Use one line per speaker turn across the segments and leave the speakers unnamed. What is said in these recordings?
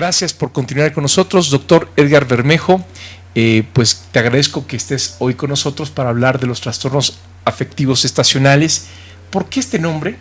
gracias por continuar con nosotros, doctor Edgar Bermejo. Pues te agradezco que estés hoy con nosotros para hablar de los trastornos afectivos estacionales. ¿Por qué este nombre?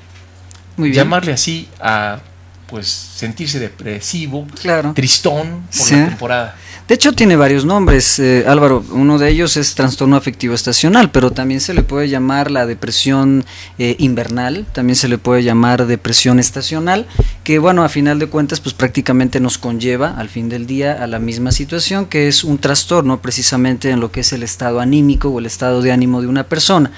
Muy bien.
Llamarle así a pues sentirse depresivo,
claro,
tristón por
sí.
la temporada.
De hecho tiene varios nombres, Álvaro. Uno de ellos es trastorno afectivo estacional, pero también se le puede llamar la depresión invernal, también se le puede llamar depresión estacional, que bueno, a final de cuentas pues prácticamente nos conlleva al fin del día a la misma situación, que es un trastorno precisamente en lo que es el estado anímico o el estado de ánimo de una persona.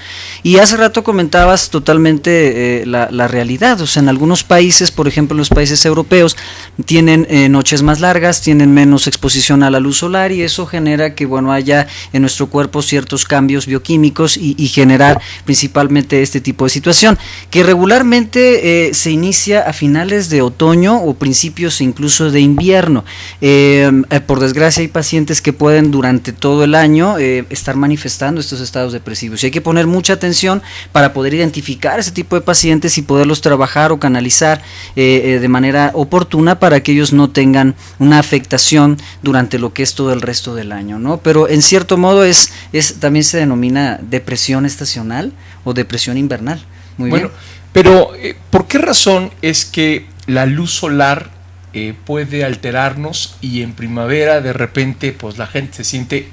Y hace rato comentabas totalmente la realidad, o sea, en algunos países, por ejemplo en los países europeos, tienen noches más largas, tienen menos exposición a la luz solar, y eso genera que bueno haya en nuestro cuerpo ciertos cambios bioquímicos y generar principalmente este tipo de situación, que regularmente se inicia a finales de otoño o principios incluso de invierno. Por desgracia hay pacientes que pueden durante todo el año estar manifestando estos estados depresivos, y hay que poner mucha atención para poder identificar ese tipo de pacientes y poderlos trabajar o canalizar de manera oportuna para que ellos no tengan una afectación durante lo que es todo el resto del año, ¿no? Pero en cierto modo también se denomina depresión estacional o depresión invernal. Muy bien.
Pero ¿por qué razón es que la luz solar puede alterarnos y en primavera de repente pues la gente se siente,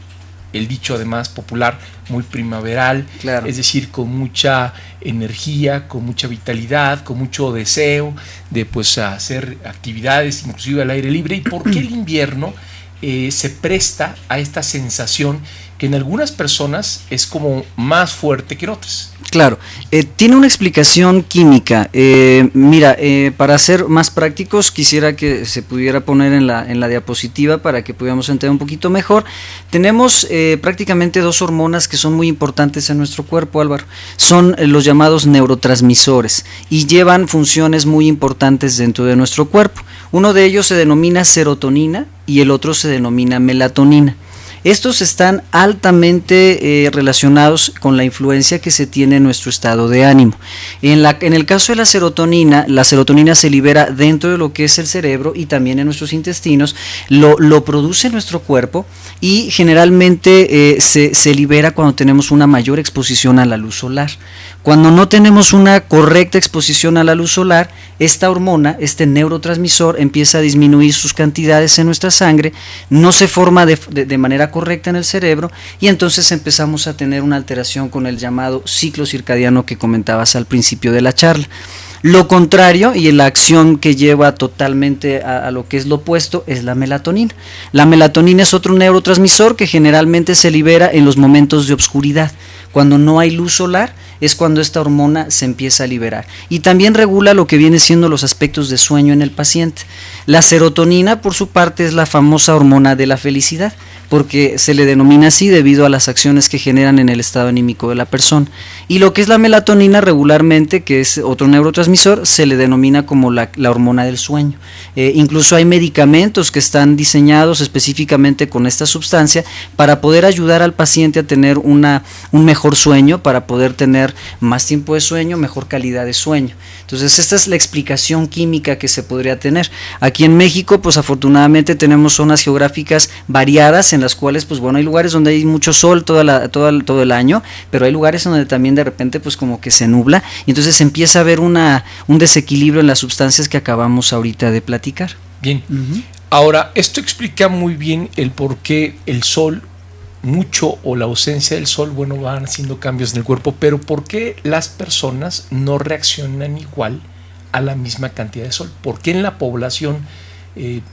el dicho además popular, muy primaveral,
claro,
es decir, con mucha energía, con mucha vitalidad, con mucho deseo de pues hacer actividades inclusive al aire libre? ¿Y por qué el invierno se presta a esta sensación que en algunas personas es como más fuerte que en otras?
Claro, tiene una explicación química. Mira, para ser más prácticos, quisiera que se pudiera poner en la diapositiva para que pudiéramos entender un poquito mejor. Tenemos prácticamente dos hormonas que son muy importantes en nuestro cuerpo, Álvaro. Son los llamados neurotransmisores y llevan funciones muy importantes dentro de nuestro cuerpo. Uno de ellos se denomina serotonina y el otro se denomina melatonina. Estos están altamente relacionados con la influencia que se tiene en nuestro estado de ánimo. En el caso de la serotonina se libera dentro de lo que es el cerebro y también en nuestros intestinos, lo produce nuestro cuerpo y generalmente se libera cuando tenemos una mayor exposición a la luz solar. Cuando no tenemos una correcta exposición a la luz solar, esta hormona, este neurotransmisor, empieza a disminuir sus cantidades en nuestra sangre, no se forma de manera correcta en el cerebro, y entonces empezamos a tener una alteración con el llamado ciclo circadiano que comentabas al principio de la charla. Lo contrario y la acción que lleva totalmente a lo que es lo opuesto es la melatonina. La melatonina es otro neurotransmisor que generalmente se libera en los momentos de obscuridad. Cuando no hay luz solar es cuando esta hormona se empieza a liberar, y también regula lo que viene siendo los aspectos de sueño en el paciente. La serotonina, por su parte, es la famosa hormona de la felicidad, porque se le denomina así debido a las acciones que generan en el estado anímico de la persona. Y lo que es la melatonina regularmente, que es otro neurotransmisor, se le denomina como la hormona del sueño. Incluso hay medicamentos que están diseñados específicamente con esta sustancia para poder ayudar al paciente a tener un mejor sueño, para poder tener más tiempo de sueño, mejor calidad de sueño. Entonces esta es la explicación química que se podría tener. Aquí en México pues afortunadamente tenemos zonas geográficas variadas en las cuales pues bueno hay lugares donde hay mucho sol todo el año, pero hay lugares donde también de repente pues como que se nubla, y entonces empieza a haber un desequilibrio en las sustancias que acabamos ahorita de platicar.
Bien, ahora esto explica muy bien el por qué el sol mucho o la ausencia del sol, bueno, van haciendo cambios en el cuerpo, pero ¿por qué las personas no reaccionan igual a la misma cantidad de sol? ¿Por qué en la población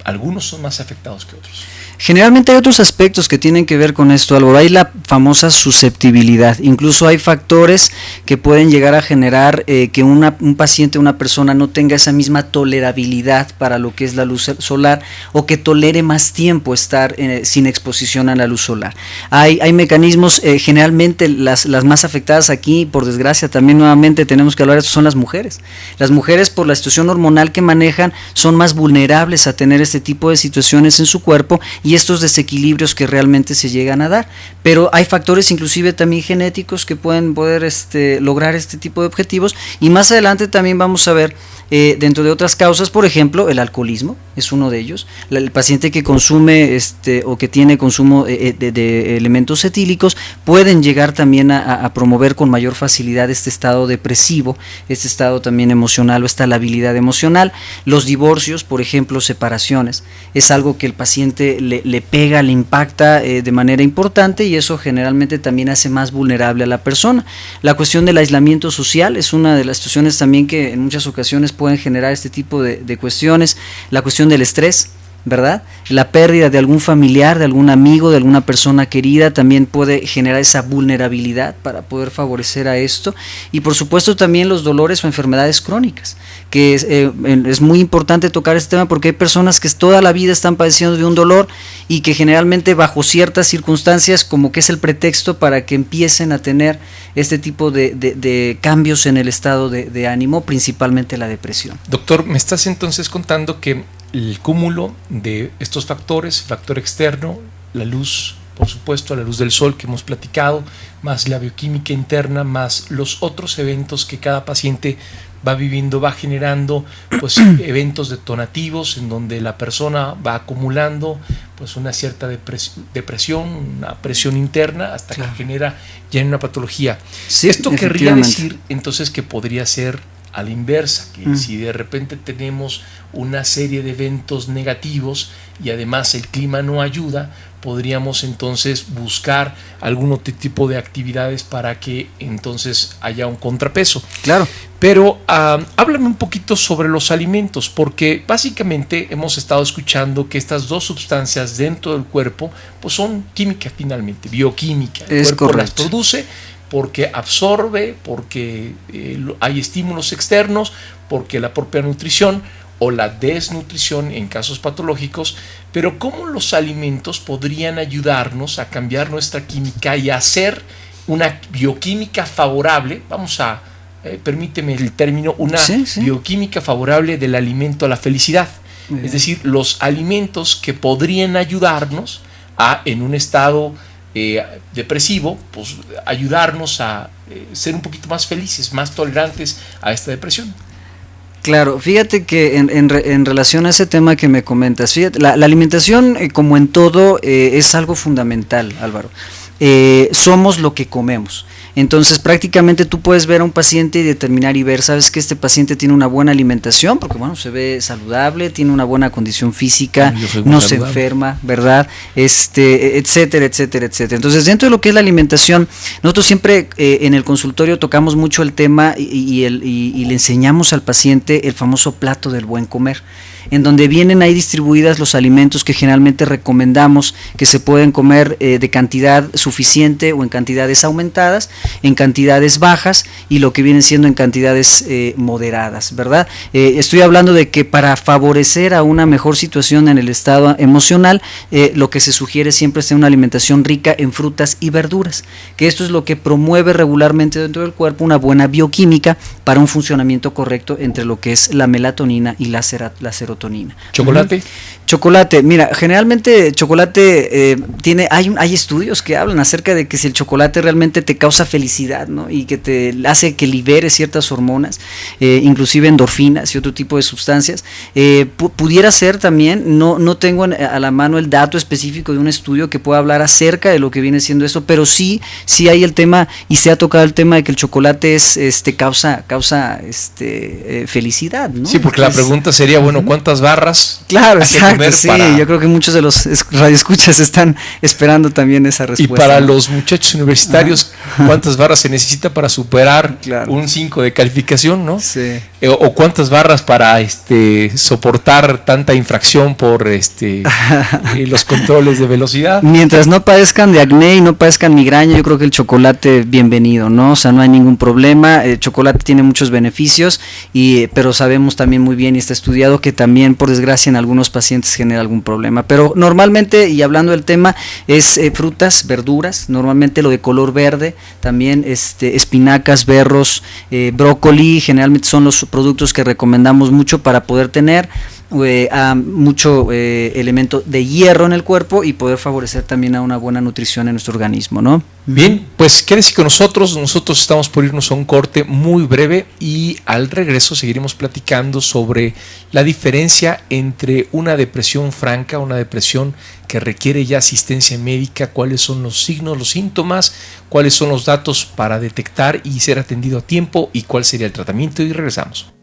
algunos son más afectados que otros?
Generalmente hay otros aspectos que tienen que ver con esto, Álvaro. Hay la famosa susceptibilidad, incluso hay factores que pueden llegar a generar que un paciente, una persona no tenga esa misma tolerabilidad para lo que es la luz solar, o que tolere más tiempo estar sin exposición a la luz solar. Hay mecanismos, generalmente las más afectadas aquí, por desgracia también nuevamente tenemos que hablar de esto, son las mujeres. Las mujeres, por la situación hormonal que manejan, son más vulnerables a tener este tipo de situaciones en su cuerpo y estos desequilibrios que realmente se llegan a dar, pero hay factores inclusive también genéticos que pueden poder lograr este tipo de objetivos, y más adelante también vamos a ver dentro de otras causas, por ejemplo, el alcoholismo es uno de ellos. El paciente que consume o que tiene consumo de elementos etílicos pueden llegar también a promover con mayor facilidad este estado depresivo, este estado también emocional o esta labilidad emocional. Los divorcios, por ejemplo, separaciones, es algo que el paciente le pega, le impacta de manera importante, y eso generalmente también hace más vulnerable a la persona. La cuestión del aislamiento social es una de las situaciones también que en muchas ocasiones pueden generar este tipo de cuestiones. La cuestión del estrés, ¿verdad? La pérdida de algún familiar, de algún amigo, de alguna persona querida también puede generar esa vulnerabilidad para poder favorecer a esto. Y por supuesto también los dolores o enfermedades crónicas, que es muy importante tocar este tema, porque hay personas que toda la vida están padeciendo de un dolor y que generalmente bajo ciertas circunstancias como que es el pretexto para que empiecen a tener este tipo de cambios en el estado de ánimo, principalmente la depresión.
Doctor, me estás entonces contando que el cúmulo de estos factores, factor externo, la luz, por supuesto, la luz del sol que hemos platicado, más la bioquímica interna, más los otros eventos que cada paciente va viviendo, va generando pues eventos detonativos en donde la persona va acumulando pues una cierta depresión, una presión interna hasta que genera ya una patología.
Sí,
esto querría decir entonces que podría ser a la inversa, que si de repente tenemos una serie de eventos negativos y además el clima no ayuda, podríamos entonces buscar algún otro tipo de actividades para que entonces haya un contrapeso.
Claro.
Pero háblame un poquito sobre los alimentos, porque básicamente hemos estado escuchando que estas dos sustancias dentro del cuerpo pues son química finalmente, bioquímica. El cuerpo
correcto.
las produce porque absorbe, porque hay estímulos externos, porque la propia nutrición o la desnutrición en casos patológicos, pero ¿cómo los alimentos podrían ayudarnos a cambiar nuestra química y a hacer una bioquímica favorable? Vamos a, permíteme el término, una bioquímica favorable del alimento a la felicidad. Es decir, los alimentos que podrían ayudarnos a, en un estado depresivo, pues ayudarnos a ser un poquito más felices, más tolerantes a esta depresión.
Claro, fíjate que en relación a ese tema que me comentas, fíjate, la alimentación como en todo es algo fundamental, Álvaro. Somos lo que comemos. Entonces prácticamente tú puedes ver a un paciente y determinar y ver, sabes que este paciente tiene una buena alimentación, porque bueno, se ve saludable, tiene una buena condición física, no se enferma, ¿verdad? Etcétera, etcétera, etcétera. Entonces dentro de lo que es la alimentación, nosotros siempre en el consultorio tocamos mucho el tema y le enseñamos al paciente el famoso plato del buen comer, en donde vienen ahí distribuidas los alimentos que generalmente recomendamos que se pueden comer de cantidad suficiente o en cantidades aumentadas, en cantidades bajas y lo que vienen siendo en cantidades moderadas, ¿verdad? Estoy hablando de que para favorecer a una mejor situación en el estado emocional, lo que se sugiere siempre es una alimentación rica en frutas y verduras, que esto es lo que promueve regularmente dentro del cuerpo una buena bioquímica para un funcionamiento correcto entre lo que es la melatonina y la serotonina.
¿Chocolate?
Chocolate, mira, generalmente chocolate hay estudios que hablan acerca de que si el chocolate realmente te causa felicidad, ¿no? Y que te hace que libere ciertas hormonas, inclusive endorfinas y otro tipo de sustancias. Pudiera ser también, no tengo a la mano el dato específico de un estudio que pueda hablar acerca de lo que viene siendo eso, pero sí hay el tema y se ha tocado el tema de que el chocolate causa felicidad, ¿no?
Sí, porque la pregunta sería, bueno, ¿cuántas barras?
Claro, exacto, sí, yo creo que muchos de los radioescuchas están esperando también esa respuesta.
Y para los muchachos universitarios, ¿cuántas barras se necesita para superar un 5 de calificación, no?
Sí.
O cuántas barras para soportar tanta infracción por los controles de velocidad.
Mientras no padezcan de acné y no padezcan migraña, yo creo que el chocolate bienvenido, ¿no? O sea, no hay ningún problema. El chocolate tiene muchos beneficios, pero sabemos también muy bien y está estudiado que también, por desgracia, en algunos pacientes genera algún problema. Pero normalmente, y hablando del tema, es frutas, verduras, normalmente lo de color verde, también espinacas, berros, brócoli, generalmente son los productos que recomendamos mucho para poder tener mucho elemento de hierro en el cuerpo y poder favorecer también a una buena nutrición en nuestro organismo, ¿no?
Bien, pues quédese con nosotros. Nosotros estamos por irnos a un corte muy breve y al regreso seguiremos platicando sobre la diferencia entre una depresión franca, una depresión que requiere ya asistencia médica, cuáles son los signos, los síntomas, cuáles son los datos para detectar y ser atendido a tiempo y cuál sería el tratamiento, y regresamos.